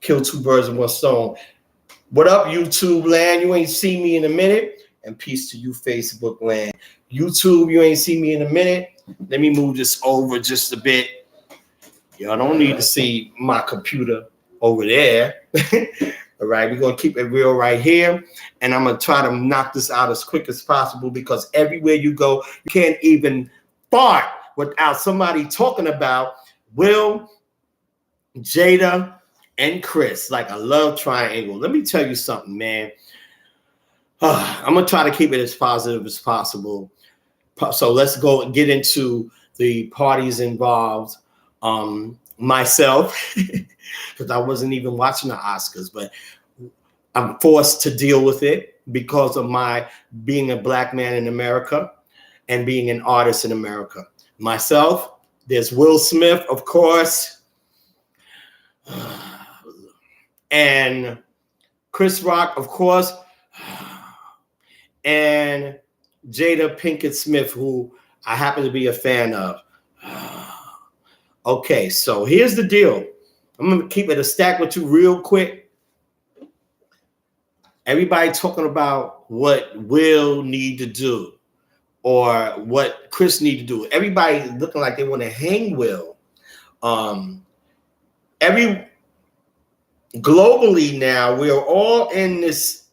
Kill two birds with one stone. What up, YouTube land? You ain't seen me in a minute. And peace to you, Facebook land. YouTube, you ain't seen me in a minute. Let me move this over just a bit. Y'all don't need to see my computer over there. All right, we're going to keep it real right here. And I'm going to try to knock this out as quick as possible because everywhere you go, you can't even fart without somebody talking about Will, Jada, and Chris. Like a love triangle. Let me tell you something, man. I'm going to try to keep it as positive as possible. So let's go and get into the parties involved. Myself, because I wasn't even watching the Oscars, but I'm forced to deal with it because of my being a black man in America and being an artist in America. Myself, there's Will Smith, of course, and Chris Rock, of course, and Jada Pinkett-Smith, who I happen to be a fan of. Okay, so here's the deal. I'm going to keep it a stack with you real quick. Everybody talking about what Will need to do or what Chris need to do. Everybody looking like they want to hang Will. Globally now, we are all in this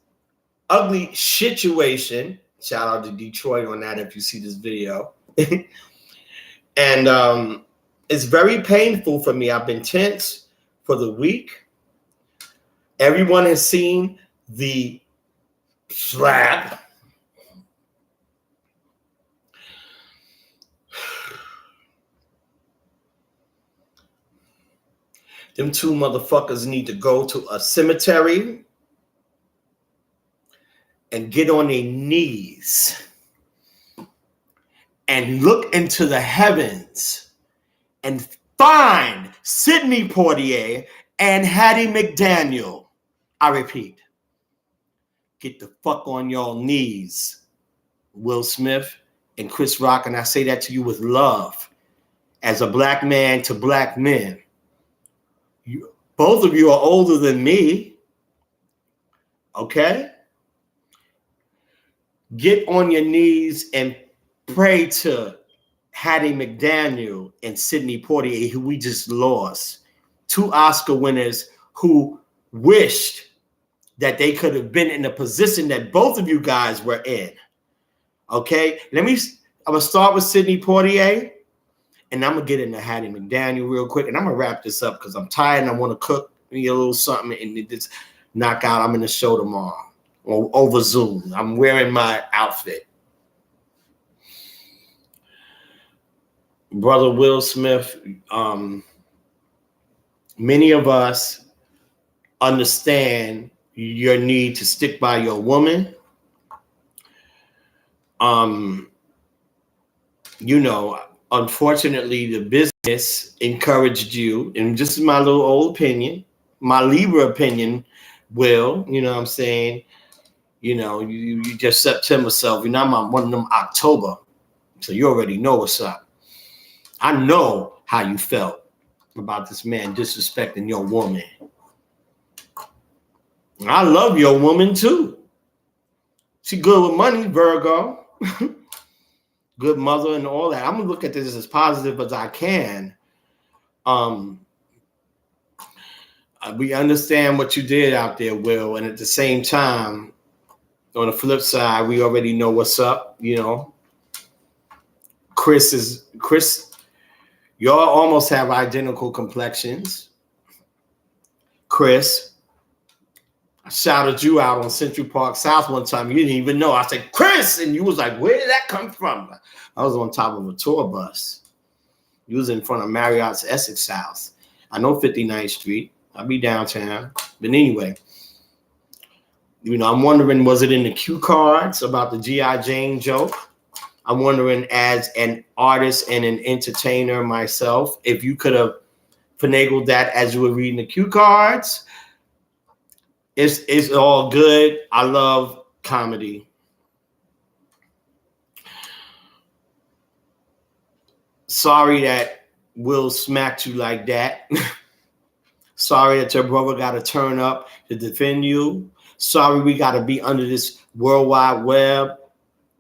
ugly situation. Shout out to Detroit on that if you see this video. And it's very painful for me. I've been tense for the week. Everyone has seen the slap. Them two motherfuckers need to go to a cemetery and get on their knees and look into the heavens and find Sidney Poitier and Hattie McDaniel. I repeat, get the fuck on your knees, Will Smith and Chris Rock, and I say that to you with love. As a black man to black men, both of you are older than me, okay? Get on your knees and pray to Hattie McDaniel and Sidney Poitier, who we just lost. Two Oscar winners who wished that they could have been in the position that both of you guys were in. Okay? I'm going to start with Sidney Poitier, and I'm going to get into Hattie McDaniel real quick, and I'm going to wrap this up because I'm tired and I want to cook me a little something and just knock out. I'm in the show tomorrow over Zoom. I'm wearing my outfit. Brother Will Smith, many of us understand your need to stick by your woman. You know, unfortunately, the business encouraged you, and this is my little old opinion, my Libra opinion, Will, you know what I'm saying? You know, you just September self. You're not one of them October. So you already know what's up. I know how you felt about this man disrespecting your woman. I love your woman too. She good with money, Virgo. Good mother and all that. I'm gonna look at this as positive as I can. We understand what you did out there, Will, and at the same time, on the flip side, we already know what's up. You know, Chris. Y'all almost have identical complexions. Chris, I shouted you out on Central Park South one time. You didn't even know. I said, Chris, and you was like, where did that come from? I was on top of a tour bus. You was in front of Marriott's Essex House. I know 59th Street. I'll be downtown. But anyway, you know, I'm wondering, was it in the cue cards about the G.I. Jane joke? I'm wondering, as an artist and an entertainer myself, if you could have finagled that as you were reading the cue cards. It's all good. I love comedy. Sorry that Will smacked you like that. Sorry that your brother got to turn up to defend you. Sorry we got to be under this World Wide Web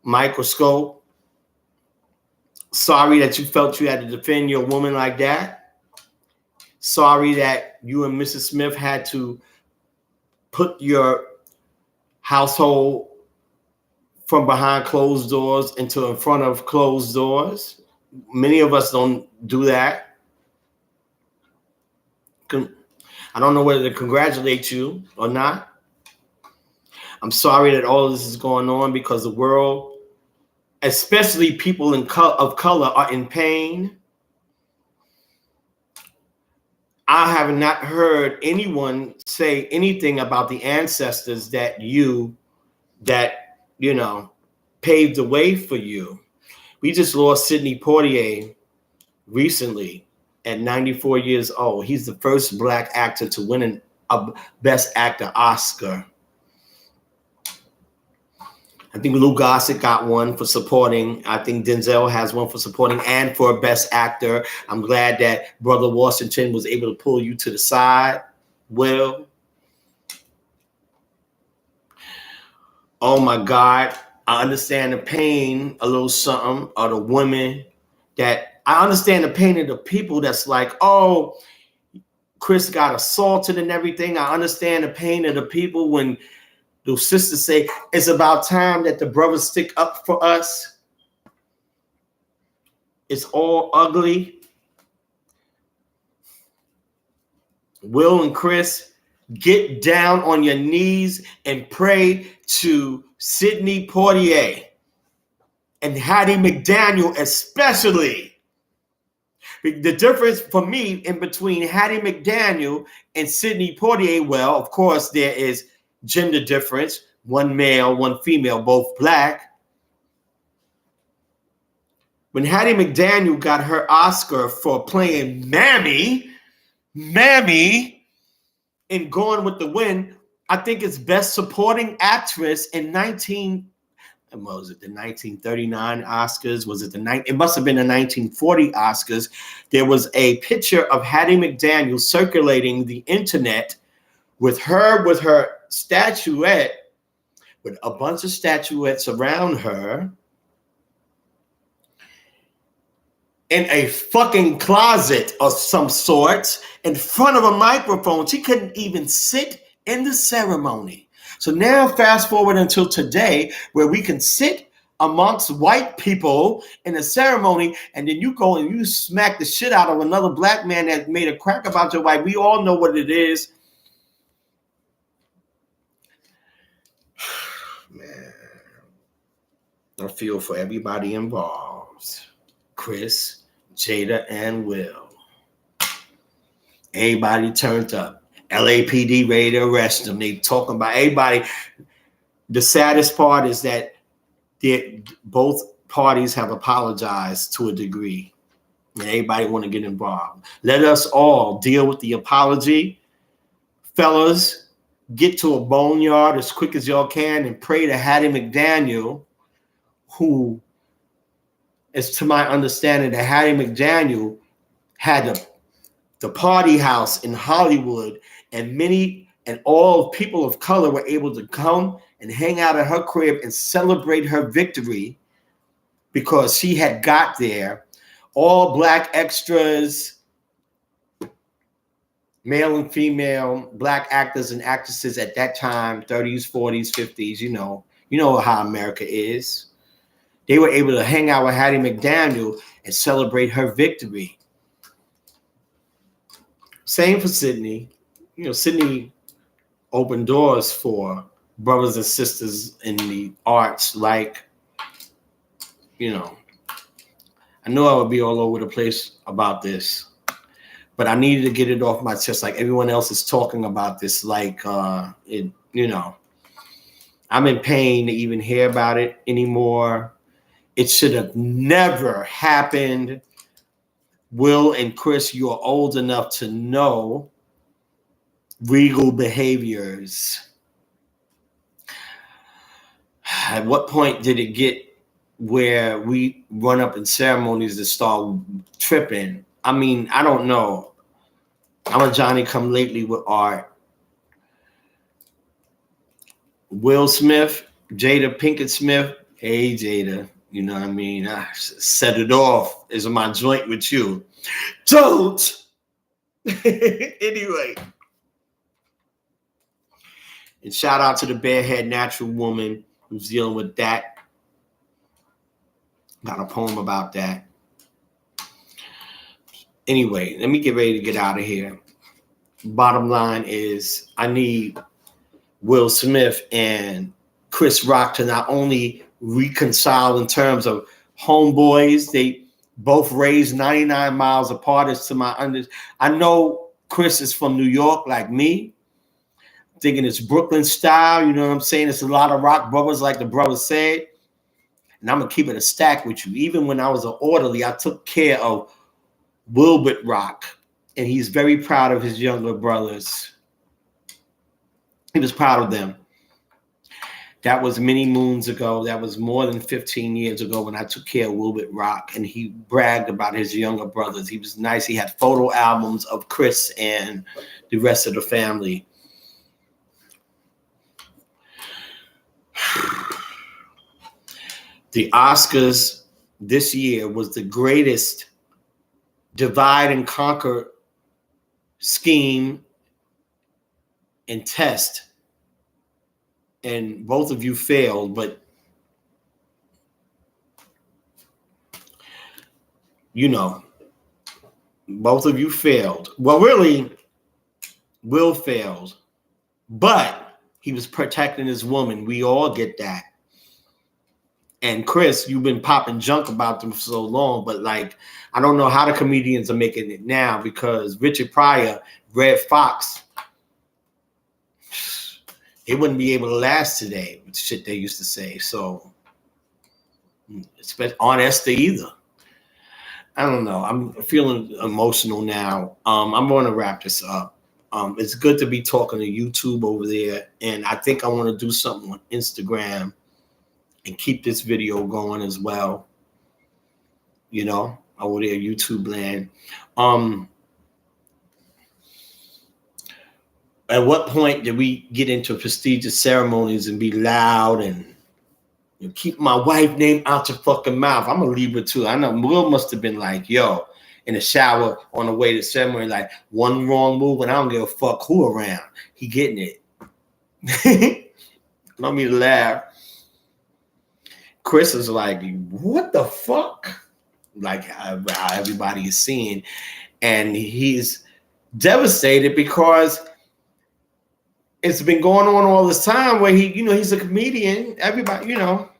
microscope. Sorry that you felt you had to defend your woman like that. Sorry that you and Mrs. Smith had to put your household from behind closed doors into in front of closed doors. Many of us don't do that. I don't know whether to congratulate you or not. I'm sorry that all of this is going on because the world, especially people of color, are in pain. I have not heard anyone say anything about the ancestors that paved the way for you. We just lost Sidney Poitier recently at 94 years old. He's the first Black actor to win a Best Actor Oscar. I think Lou Gossett got one for supporting. I think Denzel has one for supporting and for Best Actor. I'm glad that Brother Washington was able to pull you to the side. Will. Oh my God. I understand the pain, a little something, of the women that I understand the pain of the people that's like, oh, Chris got assaulted and everything. I understand the pain of the people when those sisters say it's about time that the brothers stick up for us. It's all ugly. Will and Chris, get down on your knees and pray to Sidney Poitier and Hattie McDaniel especially. The difference for me in between Hattie McDaniel and Sidney Poitier, well, of course, there is gender difference, one male, one female, both Black. When Hattie McDaniel got her Oscar for playing Mammy in Gone with the Wind, I think it's Best Supporting Actress in the 1939 Oscars? Was it it must have been the 1940 Oscars. There was a picture of Hattie McDaniel circulating the internet with her statuette, with a bunch of statuettes around her in a fucking closet of some sort in front of a microphone. She couldn't even sit in the ceremony. So now fast forward until today where we can sit amongst white people in a ceremony and then you go and you smack the shit out of another Black man that made a crack about your wife. We all know what it is. Man, I feel for everybody involved. Chris, Jada, and Will. Everybody turned up. LAPD ready to arrest them. They talking about everybody. The saddest part is that both parties have apologized to a degree. And everybody want to get involved. Let us all deal with the apology. Fellas, get to a boneyard as quick as y'all can and pray to Hattie McDaniel, who is, to my understanding, that Hattie McDaniel had the party house in Hollywood, and all people of color were able to come and hang out at her crib and celebrate her victory because she had got there. All Black extras, male and female, Black actors and actresses at that time, 30s, 40s, 50s, you know how America is. They were able to hang out with Hattie McDaniel and celebrate her victory. Same for Sidney. Sidney opened doors for brothers and sisters in the arts. Like, I know I would be all over the place about this, but I needed to get it off my chest. Like everyone else is talking about this. Like, I'm in pain to even hear about it anymore. It should have never happened. Will and Chris, you're old enough to know regal behaviors. At what point did it get where we run up in ceremonies to start tripping? I mean, I don't know. I'm a Johnny come lately with art. Will Smith, Jada Pinkett-Smith. Hey, Jada. You know what I mean? I set it off. Is my joint with you. Don't. Anyway. And shout out to the barehead natural woman who's dealing with that. Got a poem about that. Anyway, let me get ready to get out of here. Bottom line is I need Will Smith and Chris Rock to not only reconcile in terms of homeboys, they both raised 99 miles apart as to my I know Chris is from New York like me, thinking it's Brooklyn style, you know what I'm saying? It's a lot of rock brothers like the brother said. And I'm going to keep it a stack with you. Even when I was an orderly, I took care of Wilbert Rock, and he's very proud of his younger brothers. He was proud of them. That was many moons ago. That was more than 15 years ago when I took care of Wilbert Rock, and he bragged about his younger brothers. He was nice. He had photo albums of Chris and the rest of the family. The Oscars this year was the greatest divide and conquer scheme and test. And both of you failed, but you know, both of you failed. Well, really, Will failed, but he was protecting his woman. We all get that. And Chris, you've been popping junk about them for so long, but like, I don't know how the comedians are making it now because Richard Pryor, Red Fox, they wouldn't be able to last today with the shit they used to say. So, Aunt Esther either. I don't know. I'm feeling emotional now. I'm going to wrap this up. It's good to be talking to YouTube over there, and I think I want to do something on Instagram and keep this video going as well. You know, over there, YouTube land. At what point did we get into prestigious ceremonies and be loud and keep my wife name out your fucking mouth? I'm a Libra too. I know Will must have been like, yo, in the shower on the way to ceremony, like one wrong move and I don't give a fuck who around. He getting it. Let me laugh. Chris is like, what the fuck? Like how everybody is seeing. And he's devastated because it's been going on all this time where he, you know, he's a comedian. Everybody, you know.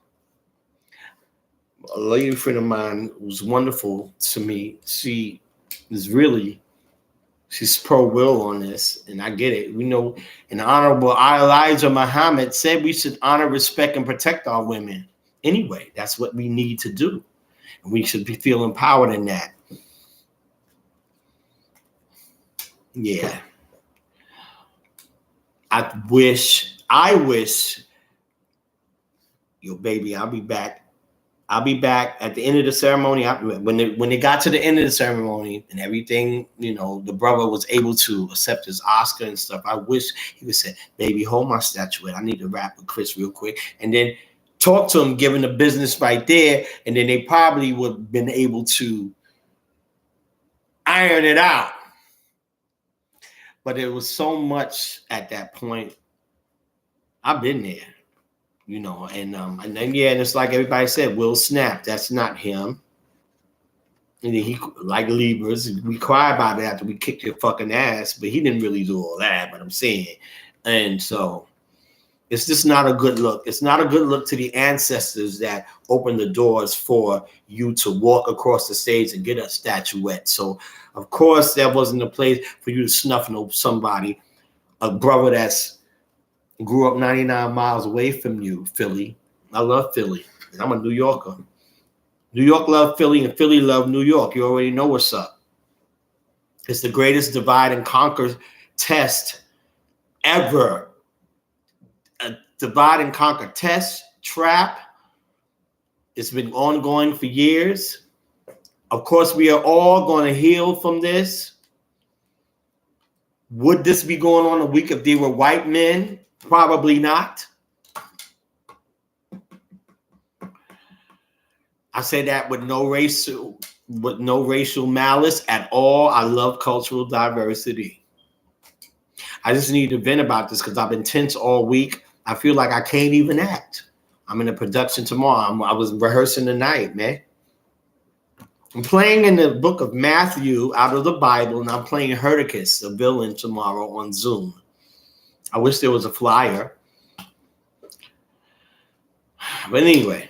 A lady friend of mine was wonderful to me. She is really, she's pro-Will on this, and I get it. We know, and Honorable Elijah Muhammad said we should honor, respect, and protect our women. Anyway, that's what we need to do. And we should feel empowered in that. Yeah. I wish, yo, baby, I'll be back. I'll be back at the end of the ceremony. When they got to the end of the ceremony and everything, you know, the brother was able to accept his Oscar and stuff. I wish he would say, baby, hold my statuette. I need to rap with Chris real quick. And then talk to him, giving the business right there. And then they probably would have been able to iron it out. But there was so much at that point. I've been there. You know, and then yeah, and it's like everybody said, Will snap. That's not him. And then he, like Libras, we cry about it after we kicked your fucking ass, but he didn't really do all that. But I'm saying, and so it's just not a good look. It's not a good look to the ancestors that opened the doors for you to walk across the stage and get a statuette. So of course, that wasn't a place for you to snuff somebody, a brother that's grew up 99 miles away from you, Philly. I love Philly. And I'm a New Yorker. New York love Philly and Philly love New York. You already know what's up. It's the greatest divide and conquer test ever. A divide and conquer test, trap. It's been ongoing for years. Of course, we are all going to heal from this. Would this be going on a week if they were white men? Probably not. I say that with no racial malice at all. I love cultural diversity. I just need to vent about this because I've been tense all week. I feel like I can't even act. I'm in a production tomorrow. I was rehearsing tonight, man. I'm playing in the book of Matthew out of the Bible, and I'm playing Herdicus, the villain, tomorrow on Zoom. I wish there was a flyer. But anyway,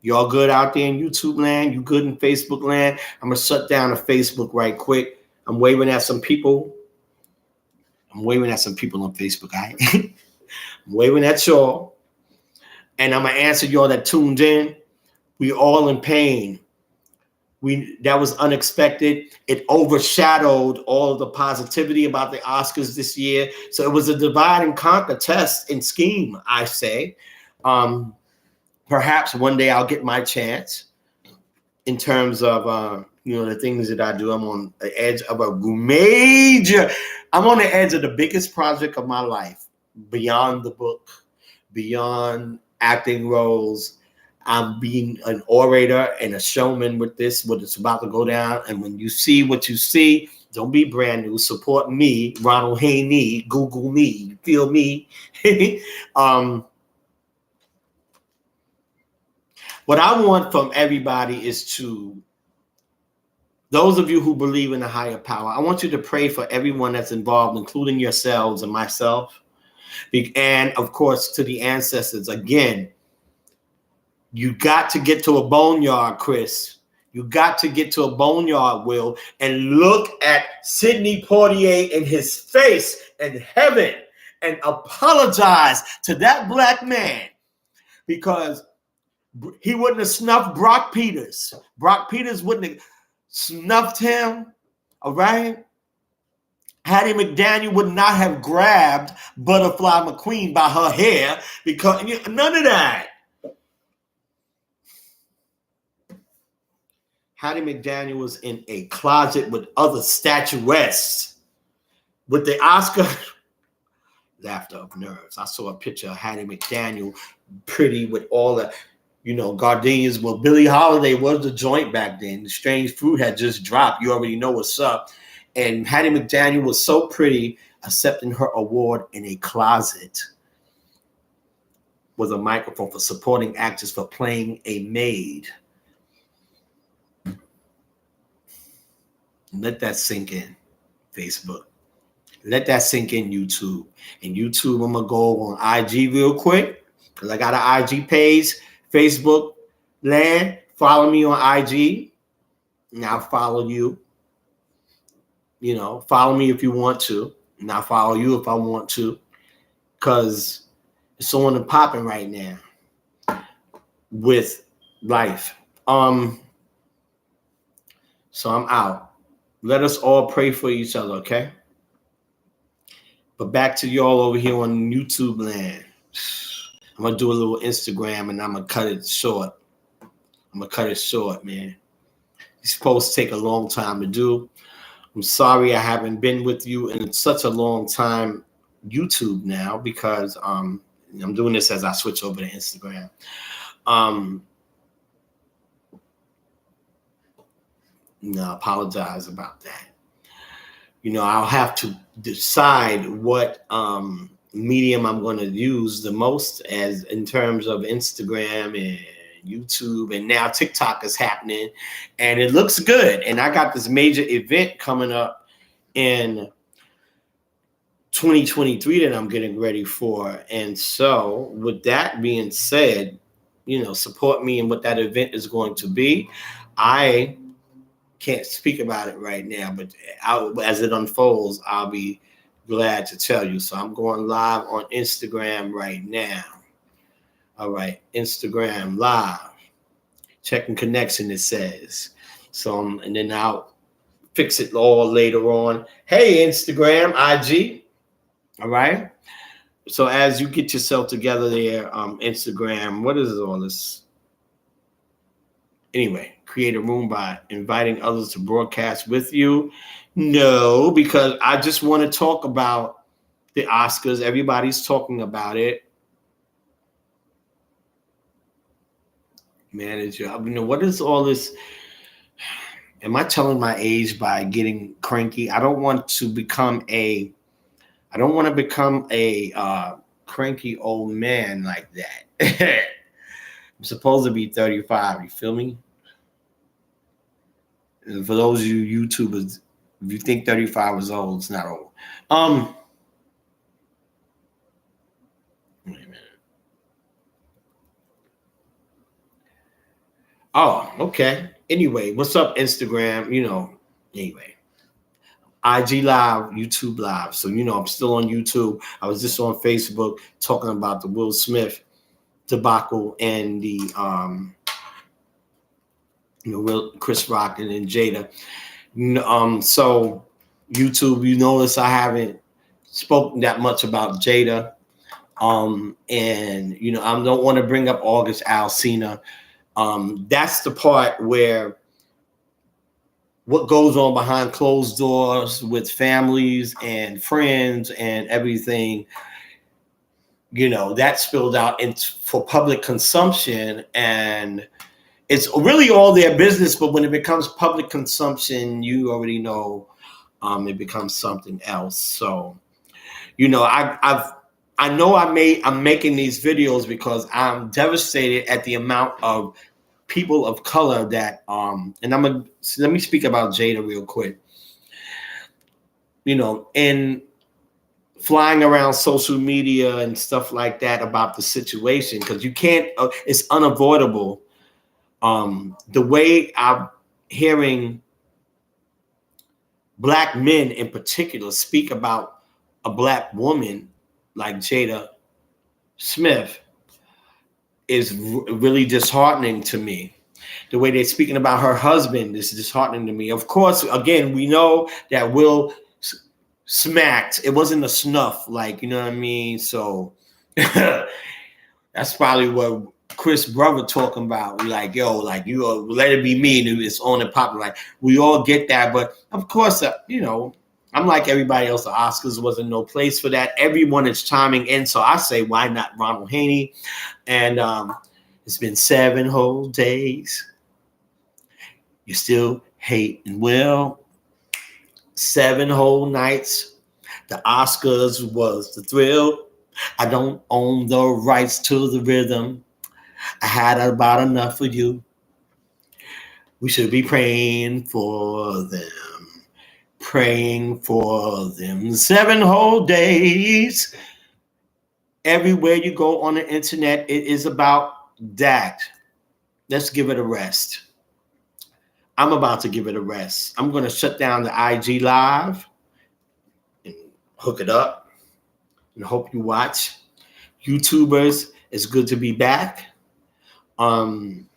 y'all good out there in YouTube land? You good in Facebook land? I'm going to shut down the Facebook right quick. I'm waving at some people. I'm waving at some people on Facebook, all right? I'm waving at y'all. And I'm going to answer y'all that tuned in. We all in pain. That was unexpected. It overshadowed all of the positivity about the Oscars this year. So it was a divide and conquer test and scheme, I say. Perhaps one day I'll get my chance in terms of the things that I do. I'm on the edge of I'm on the edge of the biggest project of my life, beyond the book, beyond acting roles. I'm being an orator and a showman with this, what it's about to go down. And when you see what you see, don't be brand new. Support me, Ronald Haynie. Google me. You feel me? What I want from everybody is those of you who believe in a higher power, I want you to pray for everyone that's involved, including yourselves and myself. And, of course, to the ancestors. Again, you got to get to a boneyard, Chris. You got to get to a boneyard, Will, and look at Sidney Poitier in his face in heaven and apologize to that black man, because he wouldn't have snuffed Brock Peters. Brock Peters wouldn't have snuffed him, all right? Hattie McDaniel would not have grabbed Butterfly McQueen by her hair, because none of that. Hattie McDaniel was in a closet with other statuettes. With the Oscar, laughter of nerves. I saw a picture of Hattie McDaniel, pretty with all the, gardenias. Well, Billie Holiday was the joint back then. The Strange Fruit had just dropped. You already know what's up. And Hattie McDaniel was so pretty, accepting her award in a closet with a microphone for supporting actors for playing a maid. Let that sink in, Facebook. Let that sink in, YouTube. And YouTube, I'm going to go on IG real quick, because I got an IG page. Facebook land, follow me on IG, and I'll follow you. Follow me if you want to, and I'll follow you if I want to, because it's on and popping right now with life. So I'm out. Let us all pray for each other, okay? But back to y'all over here on YouTube land. I'm going to do a little Instagram, and I'm going to cut it short. Man. These posts take a long time to do. I'm sorry I haven't been with you in such a long time YouTube now, because I'm doing this as I switch over to Instagram. I apologize about that. I'll have to decide what medium I'm going to use the most, as in terms of Instagram and YouTube, and now TikTok is happening, and it looks good. And I got this major event coming up in 2023 that I'm getting ready for. And so with that being said, support me in what that event is going to be. I can't speak about it right now, but as it unfolds, I'll be glad to tell you. So I'm going live on Instagram right now. All right, Instagram live. Checking connection, it says. So, and then I'll fix it all later on. Hey, Instagram, IG. All right. So as you get yourself together there, Instagram, what is all this? Anyway, create a room by inviting others to broadcast with you. No, because I just want to talk about the Oscars. Everybody's talking about it. Manager, I mean, what is all this? Am I telling my age by getting cranky? I don't want to become a cranky old man like that. I'm supposed to be 35. You feel me? And for those of you YouTubers, if you think 35 is old, it's not old. Wait a minute. Oh, okay. Anyway, what's up, Instagram? Anyway. IG Live, YouTube Live. So, I'm still on YouTube. I was just on Facebook talking about the Will Smith debacle and the Chris Rock and then Jada. So YouTube, you notice I haven't spoken that much about Jada. And I don't want to bring up August Alsina. That's the part where what goes on behind closed doors with families and friends and everything, that spilled out for public consumption, and it's really all their business. But when it becomes public consumption, you already know it becomes something else. So, I'm making these videos because I'm devastated at the amount of people of color that and let me speak about Jada real quick. In flying around social media and stuff like that about the situation, because you can't it's unavoidable. The way I'm hearing Black men in particular speak about a Black woman like Jada Smith is really disheartening to me. The way they're speaking about her husband is disheartening to me. Of course, again, we know that Will smacked. It wasn't a snuff, like, you know what I mean? So that's probably what Chris brother talking about. Like, yo, like, let it be me. And it's on and popping. Like, we all get that. But of course, I'm like everybody else. The Oscars wasn't no place for that. Everyone is chiming in. So I say, why not Ronald Haynie? And it's been 7 whole days. You still hating Will. 7 whole nights. The Oscars was the thrill. I don't own the rights to the rhythm. I had about enough of you. We should be praying for them. Praying for them. 7 whole days. Everywhere you go on the internet, it is about that. Let's give it a rest. I'm about to give it a rest. I'm going to shut down the IG Live and hook it up and hope you watch. YouTubers, it's good to be back. Thank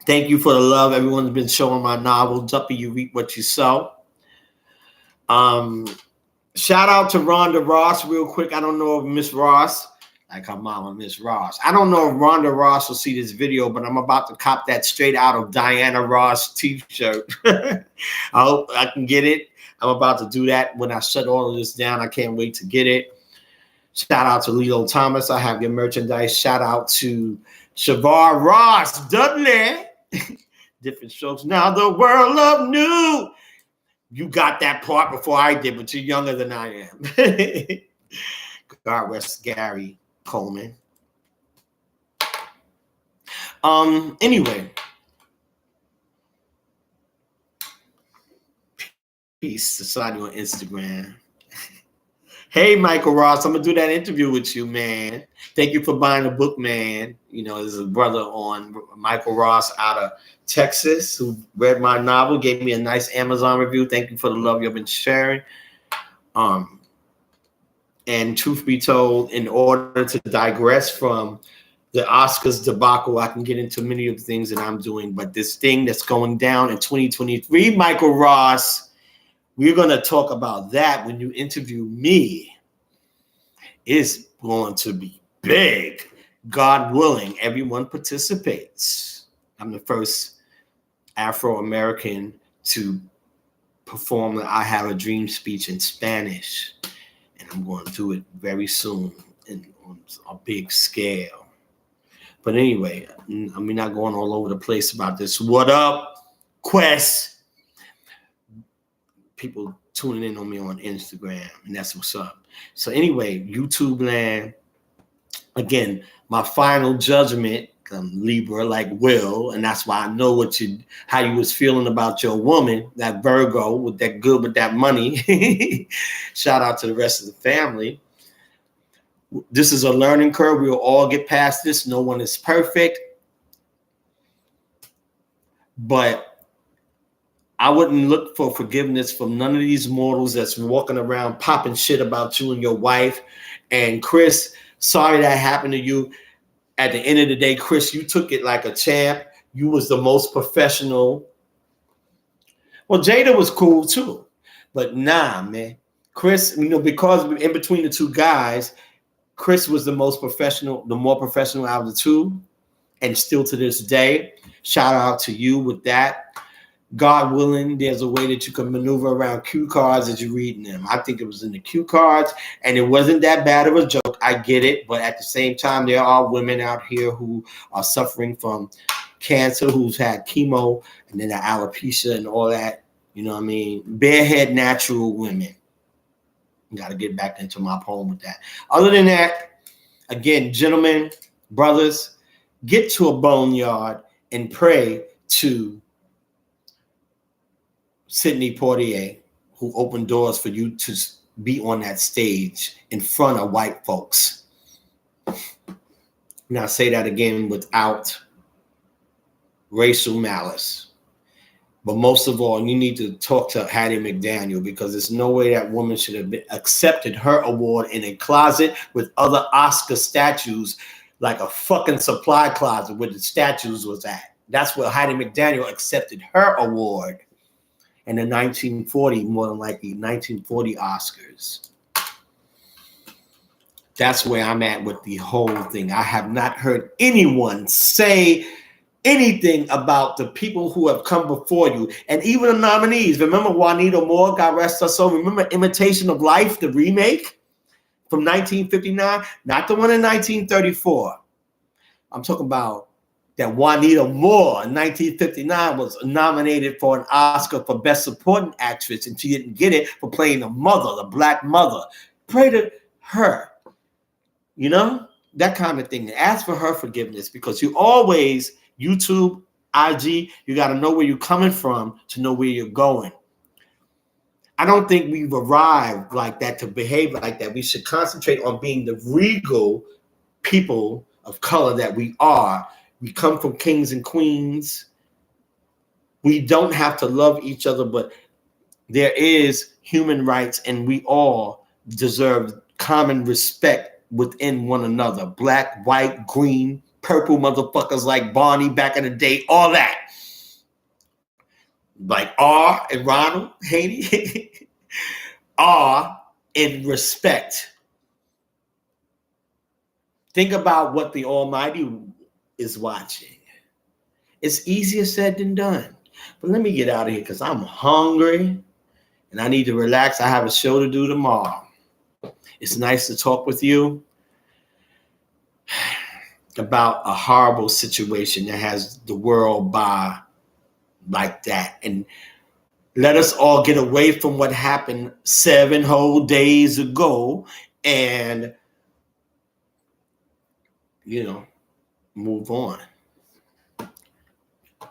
you for the love everyone's been showing my novel, Duppy, You Reap What You Sow. Shout out to Rhonda Ross real quick. I don't know if Miss Ross, like her mama, Miss Ross. I don't know if Rhonda Ross will see this video, but I'm about to cop that straight out of Diana Ross t-shirt. I hope I can get it. I'm about to do that when I shut all of this down. I can't wait to get it. Shout out to Lilo Thomas. I have your merchandise. Shout out to Shavar Ross Dudley. Different strokes. Now the world of new. You got that part before I did, but you're younger than I am. God rest Gary Coleman. Anyway. Peace. Society on Instagram. Hey, Michael Ross, I'm going to do that interview with you, man. Thank you for buying the book, man. There's a brother on Michael Ross out of Texas who read my novel, gave me a nice Amazon review. Thank you for the love you've been sharing. And truth be told, in order to digress from the Oscars debacle, I can get into many of the things that I'm doing. But this thing that's going down in 2023, Michael Ross, we're going to talk about that when you interview me. It's going to be big. God willing, everyone participates. I'm the first Afro-American to perform the I Have a Dream speech in Spanish, and I'm going to do it very soon on a big scale. But anyway, I'm not going all over the place about this. What up, Quest? People tuning in on me on Instagram, and that's what's up. So anyway, YouTube land. Again, my final judgment, Libra, like Will, and that's why I know how you was feeling about your woman, that Virgo, with that money. Shout out to the rest of the family. This is a learning curve. We'll all get past this. No one is perfect. But I wouldn't look for forgiveness from none of these mortals that's walking around popping shit about you and your wife. And Chris, sorry that happened to you. At the end of the day, Chris, you took it like a champ. You was the most professional. Well, Jada was cool too. But nah, man. Chris, because in between the two guys, Chris was the most professional, the more professional out of the two. And still to this day, shout out to you with that. God willing, there's a way that you can maneuver around cue cards as you're reading them. I think it was in the cue cards, and it wasn't that bad of a joke. I get it, but at the same time, there are women out here who are suffering from cancer, who's had chemo, and then the alopecia and all that. You know what I mean? Barehead natural women. Got to get back into my poem with that. Other than that, again, gentlemen, brothers, get to a boneyard and pray to Sidney Poitier, who opened doors for you to be on that stage in front of white folks. Now, I say that again without racial malice. But most of all, you need to talk to Hattie McDaniel, because there's no way that woman should have accepted her award in a closet with other Oscar statues, like a fucking supply closet where the statues was at. That's where Hattie McDaniel accepted her award. In the 1940, more than likely 1940 Oscars. That's where I'm at with the whole thing. I have not heard anyone say anything about the people who have come before you, and even the nominees. Remember Juanita Moore, God rest her soul. Remember Imitation of Life, the remake from 1959, not the one in 1934. I'm talking about that Juanita Moore in 1959 was nominated for an Oscar for Best Supporting Actress, and she didn't get it for playing the mother, the black mother. Pray to her, that kind of thing. Ask for her forgiveness, because you always, YouTube, IG, you got to know where you're coming from to know where you're going. I don't think we've arrived like that to behave like that. We should concentrate on being the regal people of color that we are. We come from kings and queens. We don't have to love each other, but there is human rights, and we all deserve common respect within one another. Black, white, green, purple motherfuckers like Barney back in the day, all that. Like R and Ronald Haynie are in respect. Think about what the Almighty is watching. It's easier said than done. But let me get out of here because I'm hungry and I need to relax. I have a show to do tomorrow. It's nice to talk with you about a horrible situation that has the world by like that. And let us all get away from what happened 7 whole days ago and, move on.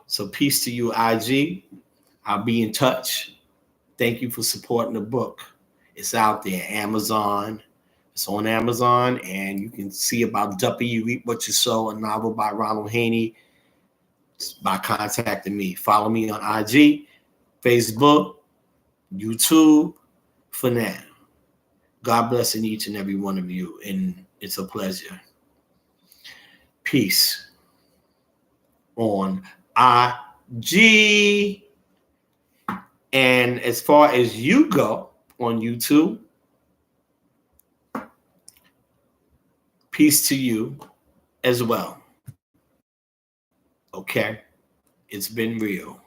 So peace to you, IG. I'll be in touch. Thank you for supporting the book. It's out there, Amazon. It's on Amazon, and you can see about Duppy, You Reap What You Sow, a novel by Ronald Haynie, by contacting me. Follow me on IG, Facebook, YouTube for now. God bless in each and every one of you, and it's a pleasure. Peace on IG. And as far as you go on YouTube, peace to you as well. Okay? It's been real.